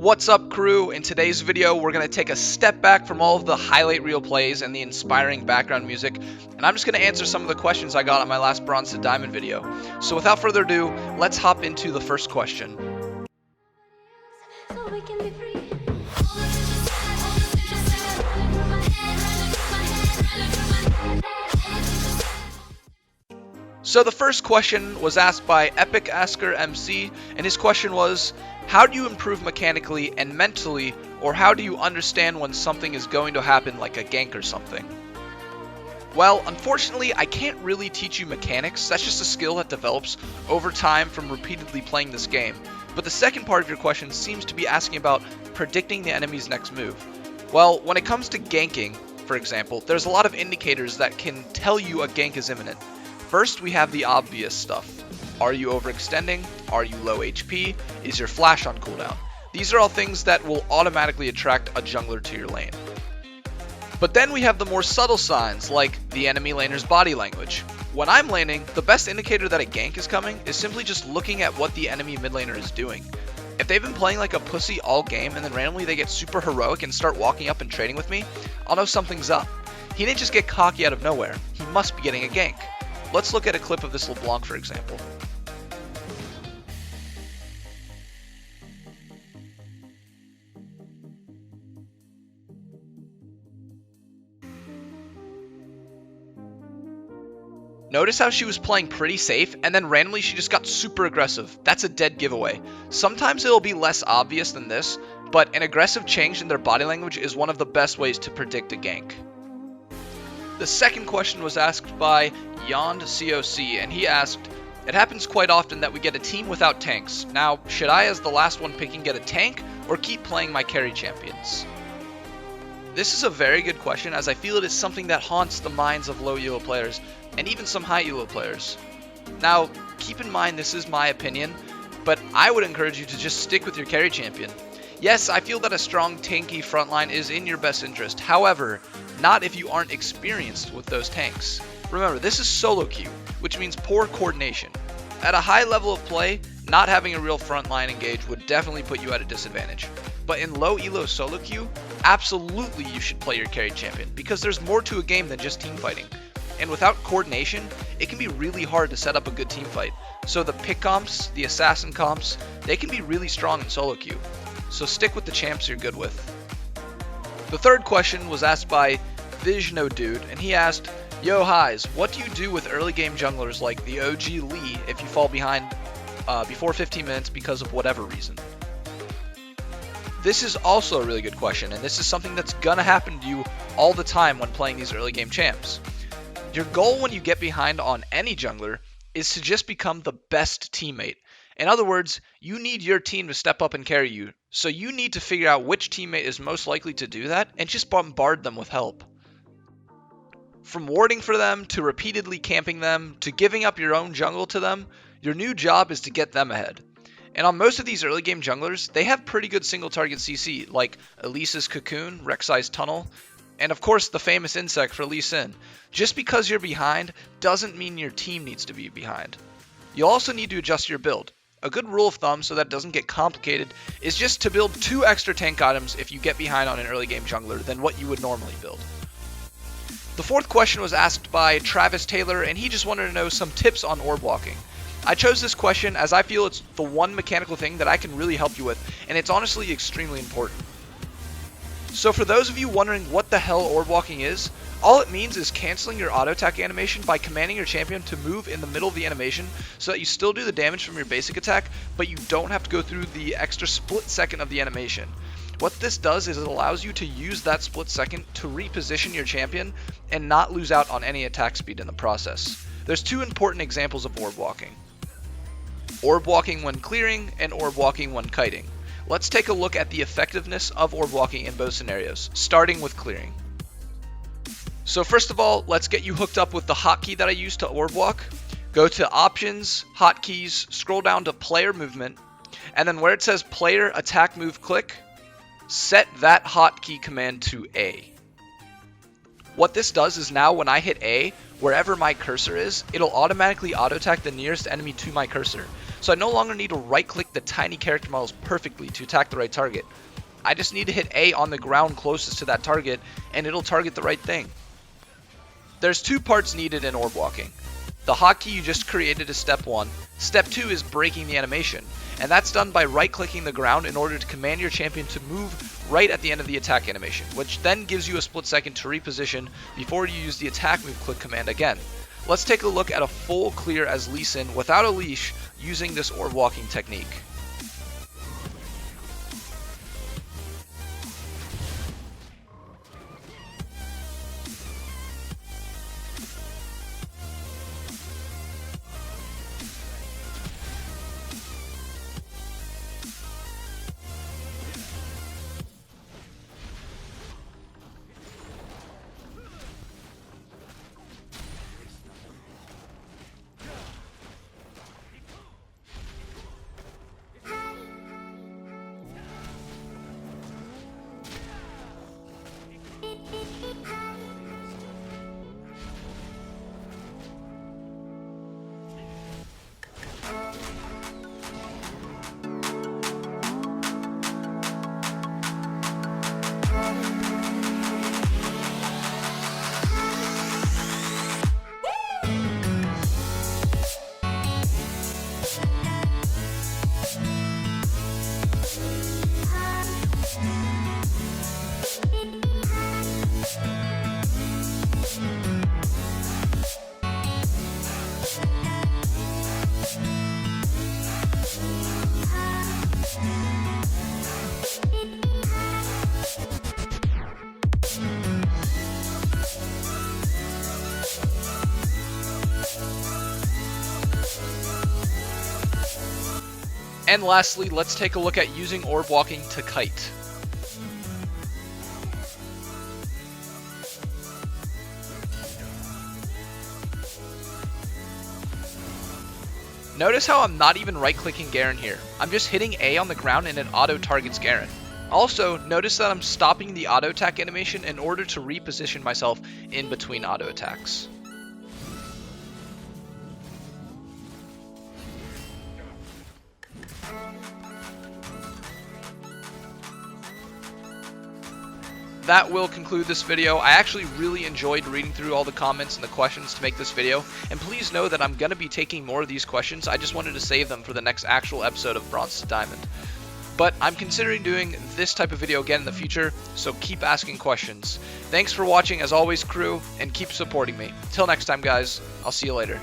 What's up, crew? In today's video, we're going to take a step back from all of the highlight reel plays and the inspiring background music, and I'm just going to answer some of the questions I got on my last Bronze to Diamond video. So without further ado, let's hop into the first question. So the first question was asked by Epic Asker MC, and his question was, how do you improve mechanically and mentally, or how do you understand when something is going to happen, like a gank or something? Well, unfortunately, I can't really teach you mechanics. That's just a skill that develops over time from repeatedly playing this game. But the second part of your question seems to be asking about predicting the enemy's next move. Well, when it comes to ganking, for example, there's a lot of indicators that can tell you a gank is imminent. First, we have the obvious stuff. Are you overextending? Are you low HP? Is your flash on cooldown? These are all things that will automatically attract a jungler to your lane. But then we have the more subtle signs, like the enemy laner's body language. When I'm laning, the best indicator that a gank is coming is simply just looking at what the enemy mid laner is doing. If they've been playing like a pussy all game and then randomly they get super heroic and start walking up and trading with me, I'll know something's up. He didn't just get cocky out of nowhere, he must be getting a gank. Let's look at a clip of this LeBlanc, for example. Notice how she was playing pretty safe, and then randomly she just got super aggressive. That's a dead giveaway. Sometimes it'll be less obvious than this, but an aggressive change in their body language is one of the best ways to predict a gank. The second question was asked by Yond COC, and he asked, it happens quite often that we get a team without tanks. Now, should I, as the last one picking, get a tank, or keep playing my carry champions? This is a very good question, as I feel it is something that haunts the minds of low elo players, and even some high elo players. Now, keep in mind this is my opinion, but I would encourage you to just stick with your carry champion. Yes, I feel that a strong tanky frontline is in your best interest, however, not if you aren't experienced with those tanks. Remember, this is solo queue, which means poor coordination. At a high level of play, not having a real frontline engage would definitely put you at a disadvantage. But in low elo solo queue, absolutely you should play your carry champion, because there's more to a game than just team fighting. And without coordination, it can be really hard to set up a good team fight. So the pick comps, the assassin comps, they can be really strong in solo queue. So stick with the champs you're good with. The third question was asked by Vizno Dude, and he asked, yo Heiz, what do you do with early game junglers like the OG Lee if you fall behind before 15 minutes because of whatever reason? This is also a really good question, and this is something that's gonna happen to you all the time when playing these early game champs. Your goal when you get behind on any jungler is to just become the best teammate. In other words, you need your team to step up and carry you, so you need to figure out which teammate is most likely to do that and just bombard them with help. From warding for them, to repeatedly camping them, to giving up your own jungle to them, your new job is to get them ahead. And on most of these early game junglers, they have pretty good single target CC, like Elisa's Cocoon, Rek'Sai's Tunnel, and of course the famous insect for Lee Sin. Just because you're behind doesn't mean your team needs to be behind. You'll also need to adjust your build. A good rule of thumb so that it doesn't get complicated is just to build 2 extra tank items if you get behind on an early game jungler than what you would normally build. The fourth question was asked by Travis Taylor, and he just wanted to know some tips on orb walking. I chose this question as I feel it's the one mechanical thing that I can really help you with, and it's honestly extremely important. So for those of you wondering what the hell orb walking is, all it means is canceling your auto attack animation by commanding your champion to move in the middle of the animation so that you still do the damage from your basic attack, but you don't have to go through the extra split second of the animation. What this does is it allows you to use that split second to reposition your champion and not lose out on any attack speed in the process. There's 2 important examples of orb walking. Orb walking when clearing and orb walking when kiting. Let's take a look at the effectiveness of orb walking in both scenarios, starting with clearing. So first of all, let's get you hooked up with the hotkey that I use to orb walk. Go to Options, Hotkeys, scroll down to Player Movement, and then where it says Player Attack Move Click, set that hotkey command to A. What this does is now when I hit A, wherever my cursor is, it'll automatically auto-attack the nearest enemy to my cursor. So I no longer need to right-click the tiny character models perfectly to attack the right target. I just need to hit A on the ground closest to that target, and it'll target the right thing. There's two parts needed in orb walking. The hotkey you just created is step 1. Step 2 is breaking the animation, and that's done by right-clicking the ground in order to command your champion to move right at the end of the attack animation, which then gives you a split second to reposition before you use the attack move click command again. Let's take a look at a full clear as Lee Sin without a leash using this orb walking technique. And lastly, let's take a look at using orb walking to kite. Notice how I'm not even right-clicking Garen here. I'm just hitting A on the ground and it auto-targets Garen. Also, notice that I'm stopping the auto-attack animation in order to reposition myself in between auto-attacks. That will conclude this video. I actually really enjoyed reading through all the comments and the questions to make this video, and please know that I'm going to be taking more of these questions. I just wanted to save them for the next actual episode of Bronze to Diamond. But I'm considering doing this type of video again in the future, so keep asking questions. Thanks for watching as always, crew, and keep supporting me. Till next time, guys, I'll see you later.